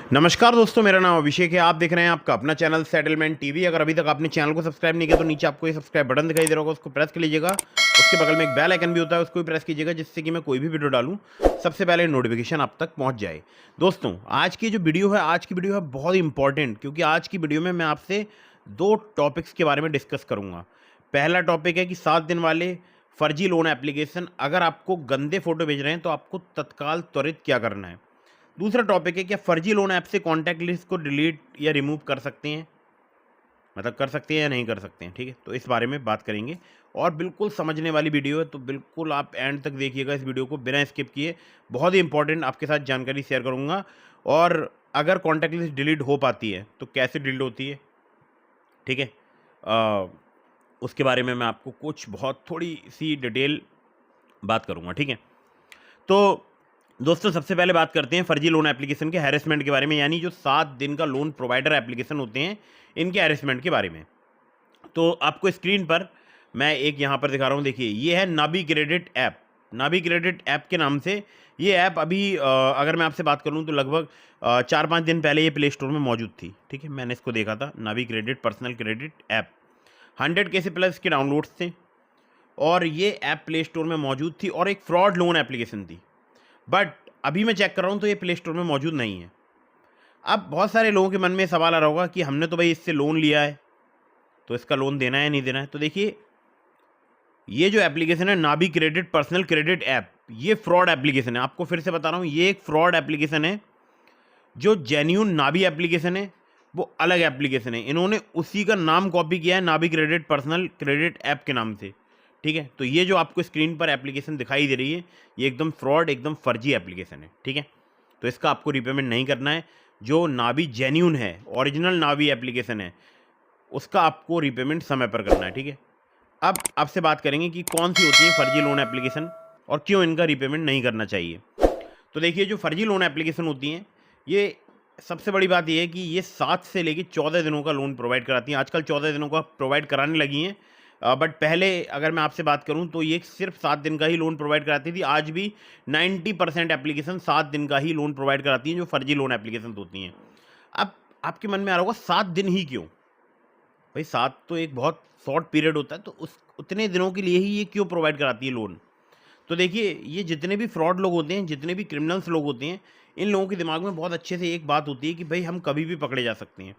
नमस्कार दोस्तों, मेरा नाम अभिषेक है। आप देख रहे हैं आपका अपना चैनल सेटलमेंट टीवी। अगर अभी तक आपने चैनल को सब्सक्राइब नहीं किया तो नीचे आपको ये सब्सक्राइब बटन दिखाई दे रहा होगा, उसको प्रेस कर लीजिएगा। उसके बगल में एक बेल आइकन भी होता है, उसको भी प्रेस कीजिएगा, जिससे कि मैं कोई भी वीडियो डालूं सबसे पहले नोटिफिकेशन आप तक पहुंच जाए। दोस्तों, आज की जो वीडियो है, आज की वीडियो है बहुत इंपॉर्टेंट, क्योंकि आज की वीडियो में मैं आपसे 2 टॉपिक्स के बारे में डिस्कस करूँगा। पहला टॉपिक है कि 7 दिन वाले फर्जी लोन एप्लीकेशन, अगर आपको गंदे फ़ोटो भेज रहे हैं तो आपको तत्काल त्वरित क्या करना है। दूसरा टॉपिक है, क्या फर्जी लोन ऐप से कॉन्टैक्ट लिस्ट को डिलीट या रिमूव कर सकते हैं, मतलब कर सकते हैं या नहीं कर सकते हैं। ठीक है, तो इस बारे में बात करेंगे और बिल्कुल समझने वाली वीडियो है, तो बिल्कुल आप एंड तक देखिएगा इस वीडियो को बिना स्किप किए। बहुत ही इंपॉर्टेंट आपके साथ जानकारी शेयर करूंगा। और अगर कॉन्टैक्ट लिस्ट डिलीट हो पाती है तो कैसे डिलीट होती है, ठीक है, उसके बारे में मैं आपको कुछ बहुत थोड़ी सी डिटेल बात करूंगा। ठीक है, तो दोस्तों, सबसे पहले बात करते हैं फर्जी लोन एप्लीकेशन के हैरेसमेंट के बारे में, यानी जो 7 दिन का लोन प्रोवाइडर एप्लीकेशन होते हैं, इनके हैरेसमेंट के बारे में। तो आपको स्क्रीन पर मैं एक यहाँ पर दिखा रहा हूँ, देखिए ये है Nabi credit app. Nabi credit app के नाम से ये ऐप अभी अगर मैं आपसे बात करूँ तो लगभग 4-5 दिन पहले ये प्ले स्टोर में मौजूद थी। ठीक है, मैंने इसको देखा था, Nabi credit personal credit app. 100K से प्लस इसके डाउनलोड्स थे और ये ऐप प्ले स्टोर में मौजूद थी और एक फ्रॉड लोन एप्लीकेशन थी। बट अभी मैं चेक कर रहा हूँ तो ये प्ले स्टोर में मौजूद नहीं है। अब बहुत सारे लोगों के मन में सवाल आ रहा होगा कि हमने तो भाई इससे लोन लिया है, तो इसका लोन देना है नहीं देना है। तो देखिए, ये जो एप्लीकेशन है Nabi credit personal credit app, ये फ्रॉड एप्लीकेशन है। आपको फिर से बता रहा हूँ, ये एक फ्रॉड एप्लीकेशन है। जो जेन्यून नाबी एप्लीकेशन है वो अलग एप्लीकेशन है। इन्होंने उसी का नाम कॉपी किया है, Nabi credit personal credit app के नाम से। ठीक है, तो ये जो आपको स्क्रीन पर एप्लीकेशन दिखाई दे रही है, ये एकदम फ्रॉड, एकदम फर्जी एप्लीकेशन है। ठीक है, तो इसका आपको रीपेमेंट नहीं करना है। जो नाबी जेन्यून है, ओरिजिनल नाबी एप्लीकेशन है, उसका आपको रीपेमेंट समय पर करना है। ठीक है, अब आपसे बात करेंगे कि कौन सी होती है फर्जी लोन एप्लीकेशन और क्यों इनका रीपेमेंट नहीं करना चाहिए। तो देखिए, जो फर्जी लोन एप्लीकेशन होती हैं, ये सबसे बड़ी बात ये है कि ये 7 से लेकर 14 दिनों का लोन प्रोवाइड कराती हैं। आजकल 14 दिनों का प्रोवाइड कराने लगी हैं, बट पहले अगर मैं आपसे बात करूं तो ये सिर्फ 7 दिन का ही लोन प्रोवाइड कराती थी। आज भी 90% एप्लीकेशन 7 दिन का ही लोन प्रोवाइड कराती हैं, जो फर्जी लोन एप्लीकेशन होती हैं। अब आपके मन में आ रहा होगा, 7 दिन ही क्यों भाई? 7 तो एक बहुत शॉर्ट पीरियड होता है, तो उस उतने दिनों के लिए ही ये क्यों प्रोवाइड कराती है लोन? तो देखिए, ये जितने भी फ्रॉड लोग होते हैं, जितने भी क्रिमिनल्स लोग होते हैं, इन लोगों के दिमाग में बहुत अच्छे से एक बात होती है कि भाई हम कभी भी पकड़े जा सकते हैं।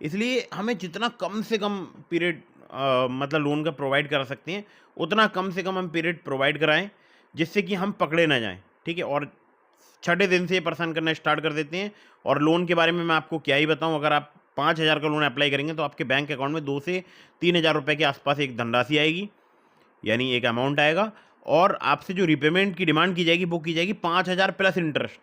इसलिए हमें जितना कम से कम पीरियड मतलब लोन का प्रोवाइड करा सकते हैं, उतना कम से कम हम पीरियड प्रोवाइड कराएं, जिससे कि हम पकड़े ना जाएं। ठीक है, और छठे दिन से ये परेशान करना स्टार्ट कर देते हैं। और लोन के बारे में मैं आपको क्या ही बताऊं, अगर आप 5,000 का लोन अप्लाई करेंगे तो आपके बैंक अकाउंट में 2 से 3,000 रुपये के आसपास एक धनराशि आएगी, यानी एक अमाउंट आएगा। और आपसे जो रिपेमेंट की डिमांड की जाएगी वो की जाएगी 5,000 प्लस इंटरेस्ट।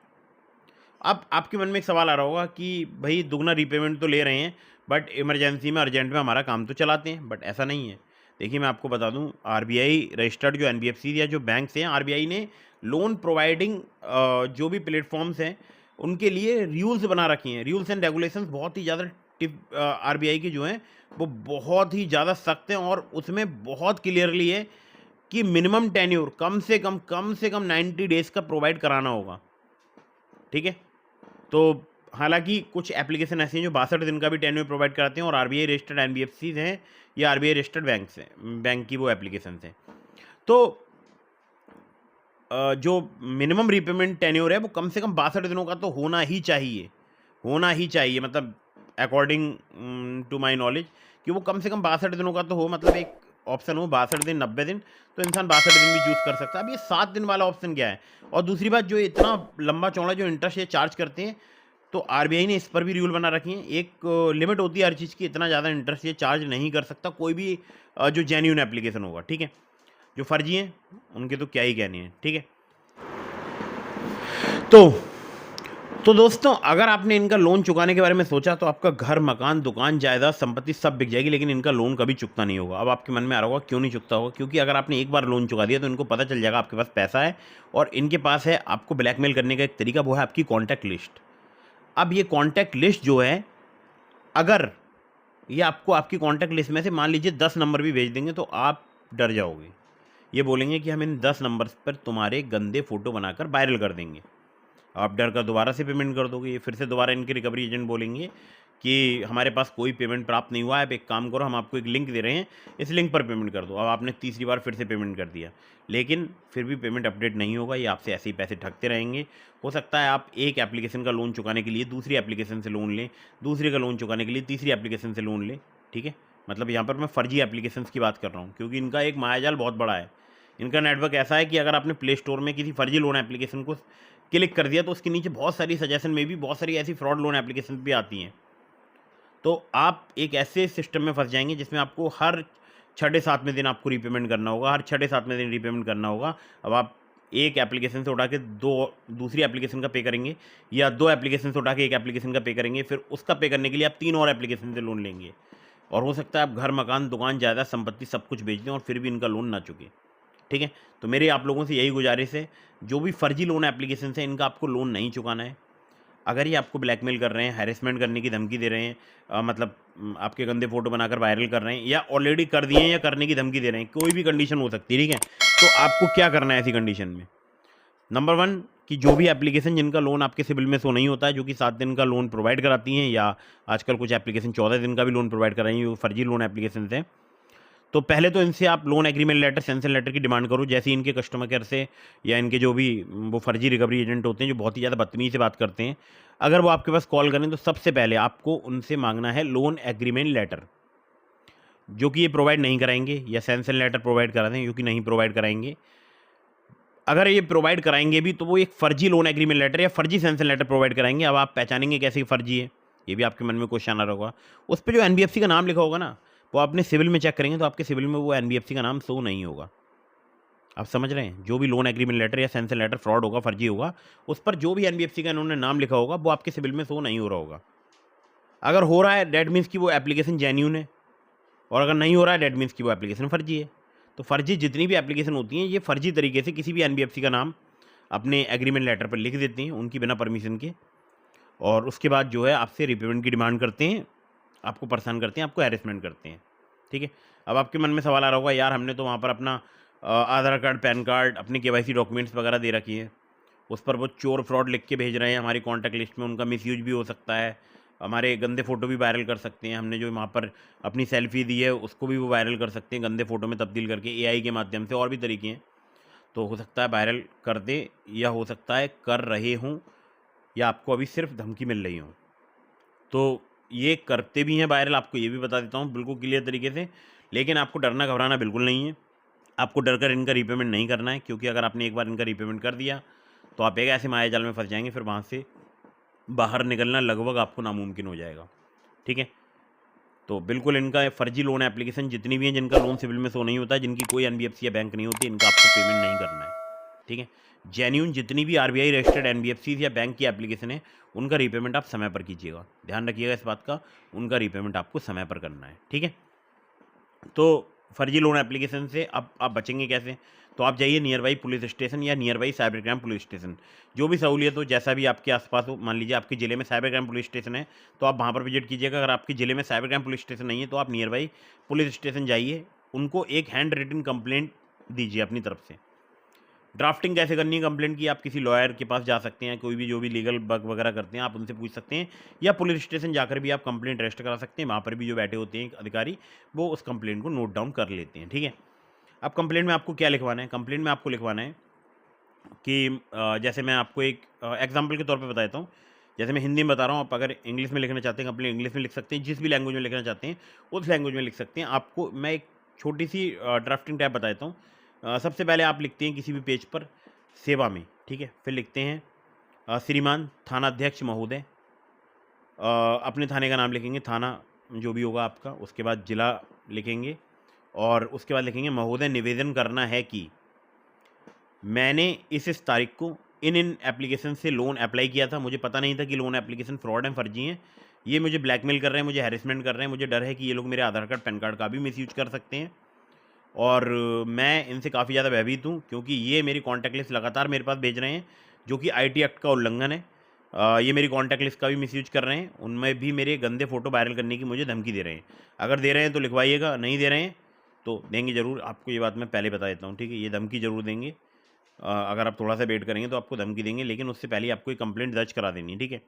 अब आपके मन में एक सवाल आ रहा होगा कि भाई दुगना रिपेमेंट तो ले रहे हैं, बट इमरजेंसी में, अर्जेंट में हमारा काम तो चलाते हैं। बट ऐसा नहीं है। देखिए, मैं आपको बता दूं, आरबीआई रजिस्टर्ड जो एनबीएफसी या जो बैंक्स हैं, आरबीआई ने लोन प्रोवाइडिंग जो भी प्लेटफॉर्म्स हैं, उनके लिए रूल्स बना रखे हैं। रूल्स एंड रेगुलेशंस बहुत ही ज़्यादा आरबीआई के जो हैं वो बहुत ही ज़्यादा सख्त हैं, और उसमें बहुत क्लियरली है कि मिनिमम टेन्योर कम से कम 90 डेज़ का प्रोवाइड कराना होगा। ठीक है, तो हालांकि कुछ एप्लीकेशन ऐसे हैं जो 62 दिन का भी टेन्योर प्रोवाइड कराते हैं, और आरबीआई रजिस्टर्ड एनबीएफसीज हैं या आरबीआई रजिस्टर्ड बैंक्स हैं, बैंक की वो एप्लीकेशन हैं। तो जो मिनिमम रीपेमेंट टेन्योर है वो कम से कम 62 दिनों का तो होना ही चाहिए, मतलब अकॉर्डिंग टू माय नॉलेज, कि वो कम से कम 62 दिनों का तो हो, मतलब एक ऑप्शन हो 62 दिन, 90 दिन, तो इंसान 62 दिन भी चूज़ कर सकता है। अब ये 7 दिन वाला ऑप्शन क्या है? और दूसरी बात, जो इतना लंबा चौड़ा जो इंटरेस्ट ये चार्ज करते हैं, तो आरबीआई ने इस पर भी रूल बना रखी है। एक लिमिट होती है हर चीज़ की, इतना ज़्यादा इंटरेस्ट ये चार्ज नहीं कर सकता कोई भी जो जेन्यून एप्लीकेशन होगा। ठीक है, जो फर्जी हैं उनके तो क्या ही कहने हैं। ठीक है, तो दोस्तों, अगर आपने इनका लोन चुकाने के बारे में सोचा तो आपका घर, मकान, दुकान, जायदाद, संपत्ति सब बिक जाएगी, लेकिन इनका लोन कभी चुकता नहीं होगा। अब आपके मन में आ रहा होगा क्यों नहीं चुकता होगा? क्योंकि अगर आपने एक बार लोन चुका दिया तो इनको पता चल जाएगा आपके पास पैसा है, और इनके पास है आपको ब्लैकमेल करने का एक तरीका, वो है आपकी कॉन्टैक्ट लिस्ट। अब ये कॉन्टैक्ट लिस्ट जो है, अगर ये आपको आपकी कॉन्टैक्ट लिस्ट में से मान लीजिए 10 नंबर भी भेज देंगे तो आप डर जाओगे। ये बोलेंगे कि हम इन 10 नंबर्स पर तुम्हारे गंदे फ़ोटो बनाकर वायरल कर देंगे। आप डर कर दोबारा से पेमेंट कर दोगे, ये फिर से दोबारा इनके रिकवरी एजेंट बोलेंगे कि हमारे पास कोई पेमेंट प्राप्त नहीं हुआ है, आप एक काम करो, हम आपको एक लिंक दे रहे हैं, इस लिंक पर पेमेंट कर दो। अब आपने तीसरी बार फिर से पेमेंट कर दिया, लेकिन फिर भी पेमेंट अपडेट नहीं होगा, ये आपसे ऐसे ही पैसे ठगते रहेंगे। हो सकता है आप एक एप्लीकेशन का लोन चुकाने के लिए दूसरी एप्लीकेशन से लोन लें, दूसरे का लोन चुकाने के लिए तीसरी एप्लीकेशन से लोन लें, ठीक है। मतलब यहाँ पर मैं फर्जी एप्लीकेशंस की बात कर रहा हूँ, क्योंकि इनका एक मायाजाल बहुत बड़ा है। इनका नेटवर्क ऐसा है कि अगर आपने प्ले स्टोर में किसी फर्जी लोन एप्लीकेशन को क्लिक कर दिया तो उसके नीचे बहुत सारी सजेशन में भी बहुत सारी ऐसी फ्रॉड लोन एप्लीकेशन भी आती हैं। तो आप एक ऐसे सिस्टम में फंस जाएंगे जिसमें आपको हर 6-7वें दिन आपको रीपेमेंट करना होगा, हर 6-7वें दिन रीपेमेंट करना होगा। अब आप एक एप्लीकेशन से उठा के दूसरी एप्लीकेशन का पे करेंगे, या 2 एप्लीकेशन से उठा के एक एप्लीकेशन का पे करेंगे, फिर उसका पे करने के लिए आप 3 और एप्लीकेशन से लोन लेंगे, और हो सकता है आप घर, मकान, दुकान, जायदाद, संपत्ति सब कुछ बेच दें और फिर भी इनका लोन ना चुके, ठीक है। तो मेरी आप लोगों से यही गुजारिश है, जो भी फर्जी लोन एप्लीकेशन है इनका आपको लोन नहीं चुकाना है। अगर ये आपको ब्लैकमेल कर रहे हैं, हैरेसमेंट करने की धमकी दे रहे हैं, मतलब आपके गंदे फ़ोटो बनाकर वायरल कर रहे हैं, या ऑलरेडी कर दिए हैं या करने की धमकी दे रहे हैं, कोई भी कंडीशन हो सकती है, ठीक है। तो आपको क्या करना है ऐसी कंडीशन में? नंबर 1 कि जो भी एप्लीकेशन जिनका लोन आपके सिबिल में शो नहीं होता है, जो कि 7 दिन का लोन प्रोवाइड कराती हैं, या आजकल कुछ एप्लीकेशन 14 दिन का भी लोन प्रोवाइड कर रही हैं, वो फर्जी लोन एप्लीकेशन हैं। तो पहले तो इनसे आप loan agreement letter, sanction letter की डिमांड करो, जैसे इनके कस्टमर केयर से या इनके जो भी वो फर्जी रिकवरी एजेंट होते हैं जो बहुत ही ज़्यादा बदतमीज़ी से बात करते हैं, अगर वो आपके पास कॉल करें तो सबसे पहले आपको उनसे मांगना है लोन एग्रीमेंट लेटर, जो कि ये प्रोवाइड नहीं कराएंगे, या सैंक्शन लेटर प्रोवाइड करा दें, जो कि नहीं प्रोवाइड कराएंगे। अगर ये प्रोवाइड कराएंगे भी तो वो एक फ़र्जी लोन एग्रीमेंट लेटर या फ़र्जी सैंक्शन लेटर प्रोवाइड कराएंगे। अब आप पहचानेंगे कैसे कि फ़र्जी है, ये भी आपके मन में क्वेश्चन आ रहा होगा। उस पे जो एनबीएफसी का नाम लिखा होगा ना, वो अपने सिविल में चेक करेंगे तो आपके सिविल में वो एनबीएफसी का नाम शो नहीं होगा। आप समझ रहे हैं? जो भी लोन एग्रीमेंट लेटर या सैंक्शन लेटर फ्रॉड होगा, फर्जी होगा, उस पर जो भी एनबीएफसी का इन्होंने नाम लिखा होगा वो आपके सिविल में शो नहीं हो रहा होगा। अगर हो रहा है दैट मीन्स कि वो एप्लीकेशन जेन्युइन है, और अगर नहीं हो रहा है दैट मीन्स कि वो एप्लीकेशन फर्जी है। तो फर्जी जितनी भी एप्लीकेशन होती हैं, ये फर्जी तरीके से किसी भी एनबीएफसी का नाम अपने एग्रीमेंट लेटर पर लिख देते हैं उनकी बिना परमिशन के, और उसके बाद जो है आपसे रीपेमेंट की डिमांड करते हैं, आपको परेशान करते हैं, आपको हैरेसमेंट करते हैं, ठीक है। अब आपके मन में सवाल आ रहा होगा, यार हमने तो वहाँ पर अपना आधार कार्ड, पैन कार्ड, अपनी केवाईसी डॉक्यूमेंट्स वगैरह दे रखी है, उस पर वो चोर फ्रॉड लिख के भेज रहे हैं हमारी कॉन्टैक्ट लिस्ट में, उनका मिसयूज भी हो सकता है, हमारे गंदे फ़ोटो भी वायरल कर सकते हैं, हमने जो वहाँ पर अपनी सेल्फी दी है उसको भी वो वायरल कर सकते हैं गंदे फ़ोटो में तब्दील करके एआई के माध्यम से, और भी तरीके हैं। तो हो सकता है वायरल कर दे, या हो सकता है कर रहे हों, या आपको अभी सिर्फ धमकी मिल रही हो। तो ये करते भी हैं वायरल, आपको ये भी बता देता हूँ बिल्कुल क्लियर तरीके से। लेकिन आपको डरना घबराना बिल्कुल नहीं है, आपको डर कर इनका रीपेमेंट नहीं करना है, क्योंकि अगर आपने एक बार इनका रीपेमेंट कर दिया तो आप एक ऐसे मायाजाल में फंस जाएंगे, फिर वहाँ से बाहर निकलना लगभग आपको नामुमकिन हो जाएगा, ठीक है। तो बिल्कुल इनका फर्जी लोन एप्लीकेशन जितनी भी हैं, जिनका लोन सिविल में शो नहीं होता है, जिनकी कोई एनबीएफसी या बैंक नहीं होती, इनका आपको पेमेंट नहीं करना है, ठीक है। जेन्युइन जितनी भी आरबीआई रजिस्टर्ड एनबीएफसी या बैंक की एप्लीकेशन है, उनका रीपेमेंट आप समय पर कीजिएगा, ध्यान रखिएगा इस बात का, उनका रीपेमेंट आपको समय पर करना है, ठीक है। तो फर्जी लोन एप्लीकेशन से अब आप बचेंगे कैसे? तो आप जाइए नियर बाई पुलिस स्टेशन या near by cyber crime police station, जो भी सहूलियत हो, जैसा भी आपके आसपास हो। मान लीजिए आपके ज़िले में साइबर क्राइम पुलिस स्टेशन है तो आप वहाँ पर विजिट कीजिएगा। अगर आपके ज़िले में साइबर क्राइम पुलिस स्टेशन नहीं है तो आप नियर बाई पुलिस स्टेशन जाइए, उनको एक हैंड रिटन कंप्लेंट दीजिए अपनी तरफ से। ड्राफ्टिंग कैसे करनी है कंप्लेंट की, आप किसी लॉयर के पास जा सकते हैं, कोई भी जो भी लीगल वर्क वगैरह करते हैं आप उनसे पूछ सकते हैं, या पुलिस स्टेशन जाकर भी आप कंप्लेंट रजिस्टर करा सकते हैं। वहाँ पर भी जो बैठे होते हैं अधिकारी, वो उस कंप्लेंट को नोट डाउन कर लेते हैं, ठीक है। अब कंप्लेंट में आपको क्या लिखवाना है? कंप्लेंट में आपको लिखवाना है कि जैसे मैं आपको एक एग्जांपल के तौर पे बता देता हूँ। जैसे मैं हिंदी में बता रहा हूँ, आप अगर इंग्लिश में लिखना चाहते हैं कंप्लेंट इंग्लिश में लिख सकते हैं, जिस भी लैंग्वेज में लिखना चाहते हैं उस लैंग्वेज में लिख सकते हैं। आपको मैं एक छोटी सी ड्राफ्टिंग टैब बता देता हूँ। सबसे पहले आप लिखते हैं किसी भी पेज पर सेवा में, ठीक है। फिर लिखते हैं श्रीमान थानाध्यक्ष महोदय, अपने थाने का नाम लिखेंगे, थाना जो भी होगा आपका, उसके बाद ज़िला लिखेंगे, और उसके बाद लिखेंगे महोदय निवेदन करना है कि मैंने इस तारीख को इन एप्लीकेशन से लोन अप्लाई किया था, मुझे पता नहीं था कि लोन एप्लीकेशन फ्रॉड हैं, फर्जी हैं, ये मुझे ब्लैकमेल कर रहे हैं, मुझे हैरेसमेंट कर रहे हैं, मुझे डर है कि ये लोग मेरे आधार कार्ड, पैन कार्ड का भी मिसयूज कर सकते हैं, और मैं इनसे काफ़ी ज़्यादा भयभीत हूँ, क्योंकि ये मेरी कॉन्टैक्ट लिस्ट लगातार मेरे पास भेज रहे हैं, जो कि आईटी एक्ट का उल्लंघन है। ये मेरी कॉन्टैक्ट लिस्ट का भी मिसयूज कर रहे हैं, उनमें भी मेरे गंदे फ़ोटो वायरल करने की मुझे धमकी दे रहे हैं। अगर दे रहे हैं तो लिखवाइएगा, नहीं दे रहे हैं तो देंगे ज़रूर, आपको ये बात मैं पहले बता देता हूँ, ठीक है। ये धमकी ज़रूर देंगे, अगर आप थोड़ा सा वेट करेंगे तो आपको धमकी देंगे, लेकिन उससे पहले आपको एक कंप्लेंट दर्ज करा देनी है, ठीक है।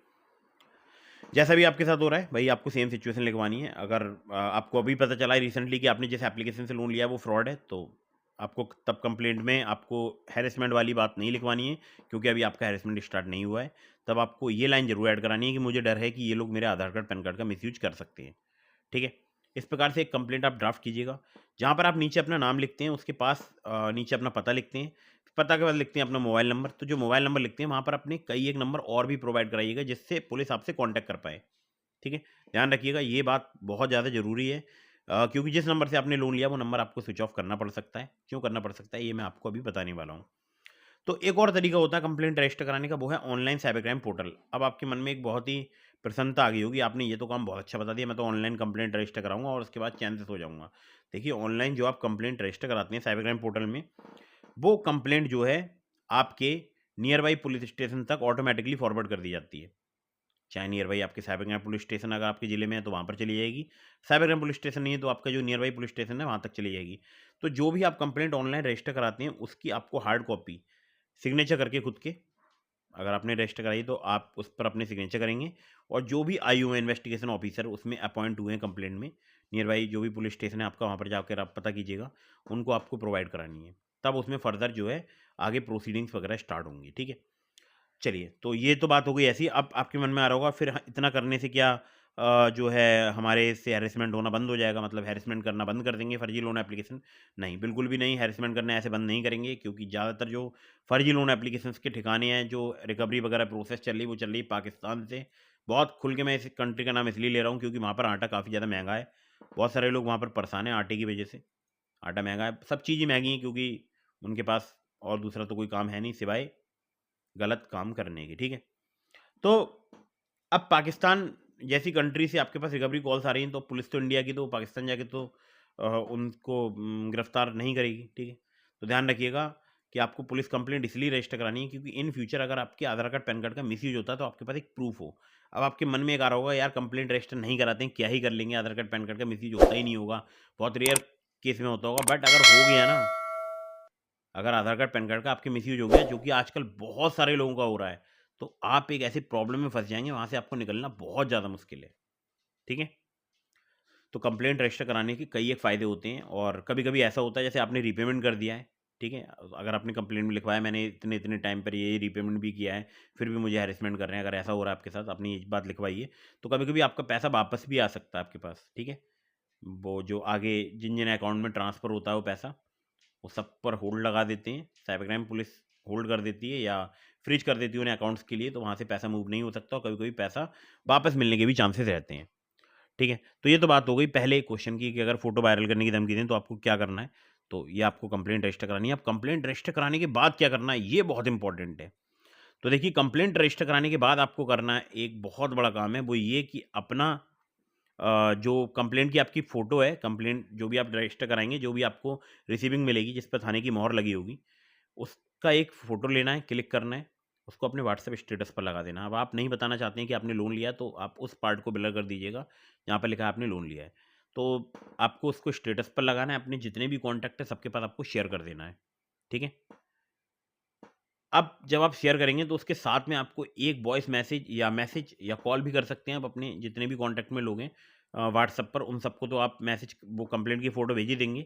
जैसा भी आपके साथ हो रहा है भाई, आपको सेम सिचुएशन लिखवानी है। अगर आपको अभी पता चला है रिसेंटली कि आपने जिस एप्लीकेशन से लोन लिया है वो फ्रॉड है, तो आपको तब कंप्लेंट में आपको हैरेसमेंट वाली बात नहीं लिखवानी है, क्योंकि अभी आपका हैरेसमेंट स्टार्ट नहीं हुआ है। तब आपको ये लाइन जरूर ऐड करानी है कि मुझे डर है कि ये लोग मेरे आधार कार्ड पैन कार्ड का मिसयूज कर सकते हैं, ठीक है। इस प्रकार से एक कंप्लेंट आप ड्राफ्ट कीजिएगा, जहाँ पर आप नीचे अपना नाम लिखते हैं, उसके पास नीचे अपना पता लिखते हैं, पता के बाद लिखते हैं अपना मोबाइल नंबर। तो जो मोबाइल नंबर लिखते हैं वहाँ पर अपने कई एक नंबर और भी प्रोवाइड कराइएगा, जिससे पुलिस आपसे कॉन्टैक्ट कर पाए, ठीक है। ध्यान रखिएगा, ये बात बहुत ज़्यादा ज़रूरी है, क्योंकि जिस नंबर से आपने लोन लिया वो नंबर आपको स्विच ऑफ करना पड़ सकता है। क्यों करना पड़ सकता है ये मैं आपको अभी बताने वाला हूँ। तो एक और तरीका होता है कंप्लेंट रजिस्टर कराने का, वो है ऑनलाइन साइबर क्राइम पोर्टल। अब आपके मन में एक बहुत ही प्रसन्नता आ गई होगी, आपने ये तो काम बहुत अच्छा बता दिया, मैं तो ऑनलाइन कंप्लेंट रजिस्टर कराऊंगा और उसके बाद चैन से सो जाऊंगा। देखिए, ऑनलाइन जो आप कंप्लेंट रजिस्टर कराते हैं साइबर क्राइम पोर्टल में, वो कंप्लेंट जो है आपके नियर बाई पुलिस स्टेशन तक ऑटोमेटिकली फॉरवर्ड कर दी जाती है। चाहे नियर बाई आपके साइबर क्राइम पुलिस स्टेशन अगर आपके ज़िले में है तो वहाँ पर चली जाएगी, साइबर क्राइम पुलिस स्टेशन नहीं है तो आपका जो नियर बाई पुलिस स्टेशन है वहाँ तक चली जाएगी। तो जो भी आप कंप्लेंट ऑनलाइन रजिस्टर कराते हैं उसकी आपको हार्ड कॉपी सिग्नेचर करके खुद के, अगर आपने रजिस्टर कराई तो आप उस पर अपने सिग्नेचर करेंगे, और जो भी आईयू है इन्वेस्टिगेशन ऑफिसर उसमें अपॉइंट हुए हैं कंप्लेंट में, नियर बाई जो भी पुलिस स्टेशन है आपका वहाँ पर जाकर आप पता कीजिएगा, उनको आपको प्रोवाइड करानी है। तब उसमें फर्दर जो है आगे प्रोसीडिंग्स वगैरह स्टार्ट होंगी, ठीक है। चलिए, तो ये तो बात हो गई ऐसी। अब आपके मन में आ रहा होगा फिर इतना करने से क्या जो है हमारे से हैरेसमेंट होना बंद हो जाएगा, मतलब हैरेसमेंट करना बंद कर देंगे फर्जी लोन एप्लीकेशन? नहीं, बिल्कुल भी नहीं, हैरेसमेंट करना ऐसे बंद नहीं करेंगे, क्योंकि ज़्यादातर जो फर्जी लोन एप्लीकेशंस के ठिकाने हैं, जो रिकवरी वगैरह प्रोसेस चल रही वो चल रही पाकिस्तान से। बहुत खुल के मैं इस कंट्री का नाम इसलिए ले रहा हूँ क्योंकि वहाँ पर आटा काफ़ी ज़्यादा महंगा है, बहुत सारे लोग वहाँ पर परेशान हैं आटे की वजह से। आटा महंगा है, सब चीज़ें महंगी हैं, क्योंकि उनके पास और दूसरा तो कोई काम है नहीं सिवाय गलत काम करने की, ठीक है। तो अब पाकिस्तान जैसी कंट्री से आपके पास रिकवरी कॉल्स आ रही हैं, तो पुलिस तो इंडिया की तो पाकिस्तान जाके तो उनको गिरफ्तार नहीं करेगी, ठीक है। तो ध्यान रखिएगा कि आपको पुलिस कंप्लेंट इसलिए रजिस्टर करानी है क्योंकि इन फ्यूचर अगर आपके आधार कार्ड पैन कार्ड का मिसयूज होता है तो आपके पास एक प्रूफ हो। अब आपके मन में एक आ रहा होगा, यार कंप्लेंट रजिस्टर नहीं कराते हैं, क्या ही कर लेंगे, आधार कार्ड पैन कार्ड का मिसयूज होता ही नहीं होगा, बहुत रेयर केस में होता होगा। बट अगर हो गया ना, अगर आधार कार्ड पैन कार्ड का आपके मिसयूज हो गया, जो कि आजकल बहुत सारे लोगों का हो रहा है, तो आप एक ऐसी प्रॉब्लम में फंस जाएंगे, वहां से आपको निकलना बहुत ज़्यादा मुश्किल है, ठीक है। तो कंप्लेंट रजिस्टर कराने के कई एक फ़ायदे होते हैं, और कभी कभी ऐसा होता है जैसे आपने रीपेमेंट कर दिया है, ठीक है। अगर आपने कंप्लेंट में लिखवाया मैंने इतने इतने टाइम पर ये रीपेमेंट भी किया है, फिर भी मुझे हैरेसमेंट कर रहे हैं, अगर ऐसा हो रहा है आपके साथ, आपने ये बात लिखवाई है, तो कभी कभी आपका पैसा वापस भी आ सकता है आपके पास, ठीक है। वो जो आगे जिन जिन अकाउंट में ट्रांसफ़र होता है वो पैसा, वो सब पर होल्ड लगा देते हैं, साइबर क्राइम पुलिस होल्ड कर देती है या फ्रीज कर देती है उन्हें अकाउंट्स के लिए, तो वहाँ से पैसा मूव नहीं हो सकता, और कभी कभी पैसा वापस मिलने के भी चांसेस रहते हैं, ठीक है। तो ये तो बात हो गई पहले क्वेश्चन की कि अगर फोटो वायरल करने की धमकी दें तो आपको क्या करना है। तो ये आपको कंप्लेंट रजिस्टर करानी है। अब कंप्लेंट रजिस्टर कराने के बाद क्या करना है, ये बहुत इंपॉर्टेंट है। तो देखिए, कंप्लेंट रजिस्टर कराने के बाद आपको करना है एक बहुत बड़ा काम है, वो ये कि अपना जो कंप्लेंट की आपकी फ़ोटो है, कंप्लेंट जो भी आप रजिस्टर कराएँगे, जो भी आपको रिसीविंग मिलेगी, जिस पर थाने की मोहर लगी होगी, उसका एक फ़ोटो लेना है, क्लिक करना है, उसको अपने व्हाट्सएप स्टेटस पर लगा देना है। अब आप नहीं बताना चाहते हैं कि आपने लोन लिया है, तो आप उस पार्ट को ब्लर कर दीजिएगा, जहाँ पे लिखा है आपने लोन लिया है। तो आपको उसको स्टेटस पर लगाना है, अपने जितने भी कॉन्टैक्ट हैं, सबके पास आपको शेयर कर देना है, ठीक है? अब जब आप शेयर करेंगे तो उसके साथ में आपको एक वॉइस मैसेज या कॉल भी कर सकते हैं आप अपने जितने भी कॉन्टैक्ट में लोग हैं व्हाट्सएप पर, उन सबको तो आप मैसेज वो कंप्लेंट की फ़ोटो भेज ही देंगे।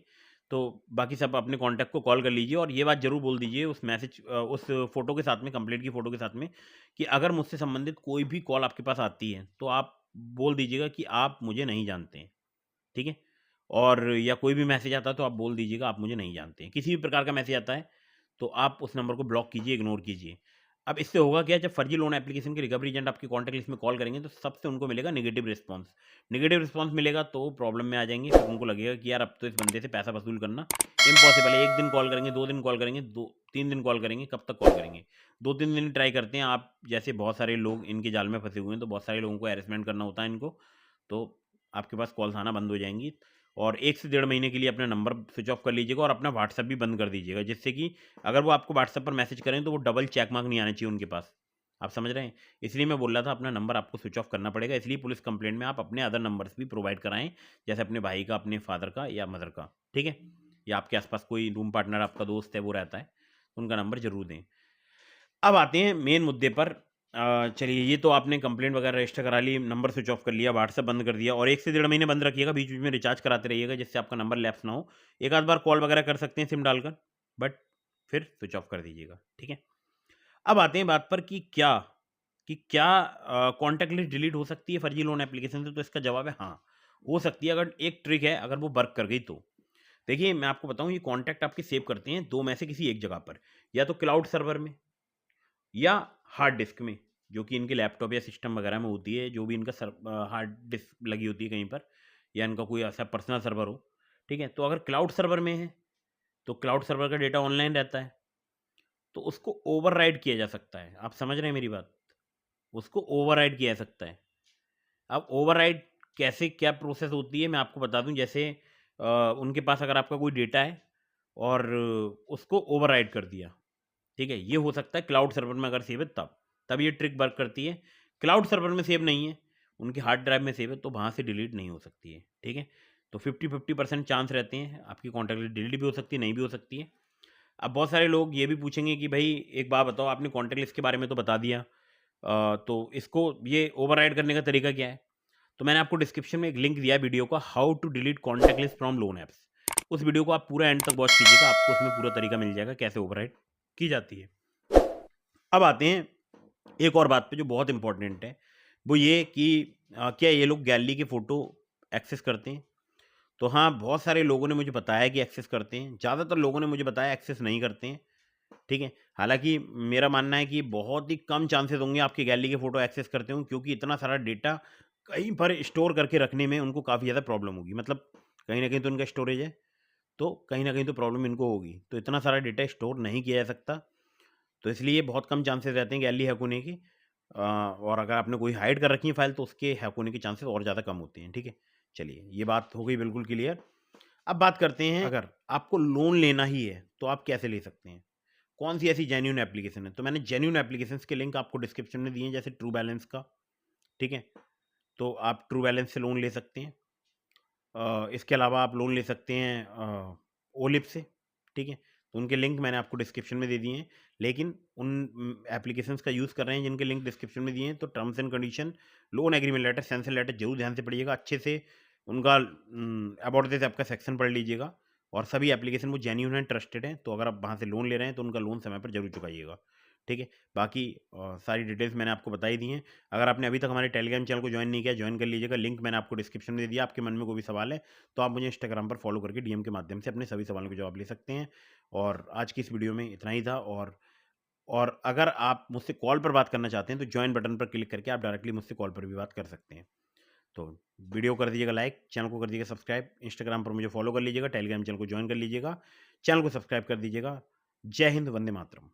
तो बाकी सब अपने कॉन्टैक्ट को कॉल कर लीजिए, और ये बात ज़रूर बोल दीजिए उस फ़ोटो के साथ में, कंप्लेंट की फ़ोटो के साथ में, कि अगर मुझसे संबंधित कोई भी कॉल आपके पास आती है, तो आप बोल दीजिएगा कि आप मुझे नहीं जानते हैं, ठीक है? और या कोई भी मैसेज आता है तो आप बोल दीजिएगा आप मुझे नहीं जानते हैं। किसी भी प्रकार का मैसेज आता है तो आप उस नंबर को ब्लॉक कीजिए, इग्नोर कीजिए। अब इससे होगा क्या, जब फर्जी लोन एप्लीकेशन के रिकवरी एजेंट आपकी कॉन्टैक्ट लिस्ट में कॉल करेंगे तो सबसे उनको मिलेगा नेगेटिव रिस्पॉन्स। नेगेटिव रिस्पॉन्स मिलेगा तो प्रॉब्लम में आ जाएंगे, फिर उनको लगेगा कि यार अब तो इस बंदे से पैसा वसूल करना इम्पॉसिबल है। 1 दिन कॉल करेंगे, 2 दिन कॉल करेंगे, 2-3 दिन कॉल करेंगे, कब तक कॉल करेंगे? 2-3 दिन ट्राई करते हैं। आप जैसे बहुत सारे लोग इनके जाल में फंसे हुए हैं, तो बहुत सारे लोगों को हैरेसमेंट करना होता है इनको, तो आपके पास कॉल्स आना बंद हो जाएंगी। और 1 से डेढ़ महीने के लिए अपना नंबर स्विच ऑफ कर लीजिएगा और अपना व्हाट्सएप भी बंद कर दीजिएगा, जिससे कि अगर वो आपको व्हाट्सएप पर मैसेज करें तो वो डबल चेक मार्क नहीं आना चाहिए उनके पास। आप समझ रहे हैं? इसलिए मैं बोल रहा था अपना नंबर आपको स्विच ऑफ करना पड़ेगा, इसलिए पुलिस कंप्लेंट में आप अपने अदर नंबर्स भी प्रोवाइड कराएँ, जैसे अपने भाई का, अपने फादर का या मदर का, ठीक है? या आपके आस-पास कोई रूम पार्टनर आपका दोस्त है वो रहता है, उनका नंबर ज़रूर दें। अब आते हैं मेन मुद्दे पर। चलिए, ये तो आपने कंप्लेंट वगैरह रजिस्टर करा ली, नंबर स्विच ऑफ कर लिया, व्हाट्सएप बंद कर दिया, और 1 से 1.5 महीने बंद रखिएगा, बीच-बीच में रिचार्ज कराते रहिएगा जिससे आपका नंबर लैप्स ना हो। एक आध बार कॉल वगैरह कर सकते हैं सिम डालकर, बट फिर स्विच ऑफ कर दीजिएगा, ठीक है? अब आते हैं बात पर कि क्या कॉन्टैक्ट लिस्ट डिलीट हो सकती है फर्जी लोन एप्लीकेशन से? तो इसका जवाब है हाँ, हो सकती है, अगर एक ट्रिक है, अगर वो वर्क कर गई तो। देखिए, मैं आपको बताऊँ, ये कॉन्टैक्ट आपके सेव करते हैं 2 में से किसी एक जगह पर, या तो क्लाउड सर्वर में या हार्ड डिस्क में, जो कि इनके लैपटॉप या सिस्टम वगैरह में होती है, जो भी इनका हार्ड डिस्क लगी होती है कहीं पर, या इनका कोई ऐसा पर्सनल सर्वर हो, ठीक है? तो अगर क्लाउड सर्वर में है, तो क्लाउड सर्वर का डेटा ऑनलाइन रहता है, तो उसको ओवरराइड किया जा सकता है। आप समझ रहे हैं मेरी बात? उसको ओवरराइड किया जा सकता है। अब ओवरराइड कैसे, क्या प्रोसेस होती है, मैं आपको बता दूँ। जैसे उनके पास अगर आपका कोई डेटा है और उसको ओवरराइड कर दिया, ठीक है? ये हो सकता है क्लाउड सर्वर में अगर सेव है तब ये ट्रिक वर्क करती है। क्लाउड सर्वर में सेव नहीं है, उनके हार्ड ड्राइव में सेव है, तो वहाँ से डिलीट नहीं हो सकती है, ठीक है? तो 50-50% चांस रहते हैं, आपकी कॉन्टैक्ट लिस्ट डिलीट भी हो सकती है, नहीं भी हो सकती है। अब बहुत सारे लोग ये भी पूछेंगे कि भाई एक बात बताओ, आपने कॉन्टैक्ट लिस्ट के बारे में तो बता दिया, तो इसको ये ओवरराइड करने का तरीका क्या है? तो मैंने आपको डिस्क्रिप्शन में एक लिंक दिया है वीडियो का, how to delete contact list from loan apps. उस वीडियो को आप पूरा एंड तक वॉच कीजिएगा, आपको उसमें पूरा तरीका मिल जाएगा कैसे ओवरराइड की जाती है। अब आते हैं एक और बात पे जो बहुत इंपॉर्टेंट है, वो ये कि क्या ये लोग गैलरी के फ़ोटो एक्सेस करते हैं? तो हाँ, बहुत सारे लोगों ने मुझे बताया कि एक्सेस करते हैं, ज़्यादातर लोगों ने मुझे बताया एक्सेस नहीं करते हैं, ठीक है? हालाँकि मेरा मानना है कि बहुत ही कम चांसेस होंगे आपकी गैलरी के फ़ोटो एक्सेस करते हों, क्योंकि इतना सारा डेटा कहीं पर स्टोर करके रखने में उनको काफ़ी ज़्यादा प्रॉब्लम होगी। मतलब कहीं न कहीं तो उनका स्टोरेज है, तो कहीं न कहीं तो प्रॉब्लम इनको होगी। तो इतना सारा डेटा स्टोर नहीं किया जा सकता, तो इसलिए बहुत कम चांसेस रहते हैं गैलरी हैक होने के। और अगर आपने कोई हाइड कर रखी है फ़ाइल, तो उसके हैक होने के चांसेस और ज़्यादा कम होते हैं, ठीक है? चलिए, ये बात हो गई बिल्कुल क्लियर। अब बात करते हैं, अगर आपको लोन लेना ही है, तो आप कैसे ले सकते हैं? कौन-सी ऐसी जेन्युइन एप्लीकेशन है? तो मैंने जेन्युइन एप्लीकेशंस के लिंक आपको डिस्क्रिप्शन में दिए हैं, जैसे ट्रू बैलेंस का, ठीक है? तो आप ट्रू बैलेंस से लोन ले सकते हैं। इसके अलावा आप लोन ले सकते हैं ओलिप से, ठीक है? तो उनके लिंक मैंने आपको डिस्क्रिप्शन में दे दिए हैं। लेकिन उन एप्लीकेशंस का यूज़ कर रहे हैं जिनके लिंक डिस्क्रिप्शन में दिए हैं, तो terms and condition, loan agreement letter, sanction letter ज़रूर ध्यान से पढ़िएगा। अच्छे से उनका अबाउट दिस ऐप का सेक्शन पढ़ लीजिएगा, और सभी एप्लीकेशन वो जेन्युइन हैं, ट्रस्टेड हैं, तो अगर आप वहाँ से लोन ले रहे हैं, तो उनका लोन समय पर ज़रूर चुकाइएगा, ठीक है? बाकी सारी डिटेल्स मैंने आपको बता ही दी हैं। अगर आपने अभी तक हमारे टेलीग्राम चैनल को ज्वाइन नहीं किया, ज्वाइन कर लीजिएगा, लिंक मैंने आपको डिस्क्रिप्शन में दे दिया। आपके मन में कोई भी सवाल है, तो आप मुझे इंस्टाग्राम पर फॉलो करके डीएम के माध्यम से अपने सभी सवालों के जवाब ले सकते हैं। और आज की इस वीडियो में इतना ही था। और अगर आप मुझसे कॉल पर बात करना चाहते हैं, तो जॉइन बटन पर क्लिक करके आप डायरेक्टली मुझसे कॉल पर भी बात कर सकते हैं। तो वीडियो कर दीजिएगा लाइक, चैनल को कर दीजिएगा सब्सक्राइब, इंस्टाग्राम पर मुझे फॉलो कर लीजिएगा, टेलीग्राम चैनल को ज्वाइन कर लीजिएगा, चैनल को सब्सक्राइब कर दीजिएगा। जय हिंद, वंदे मातरम।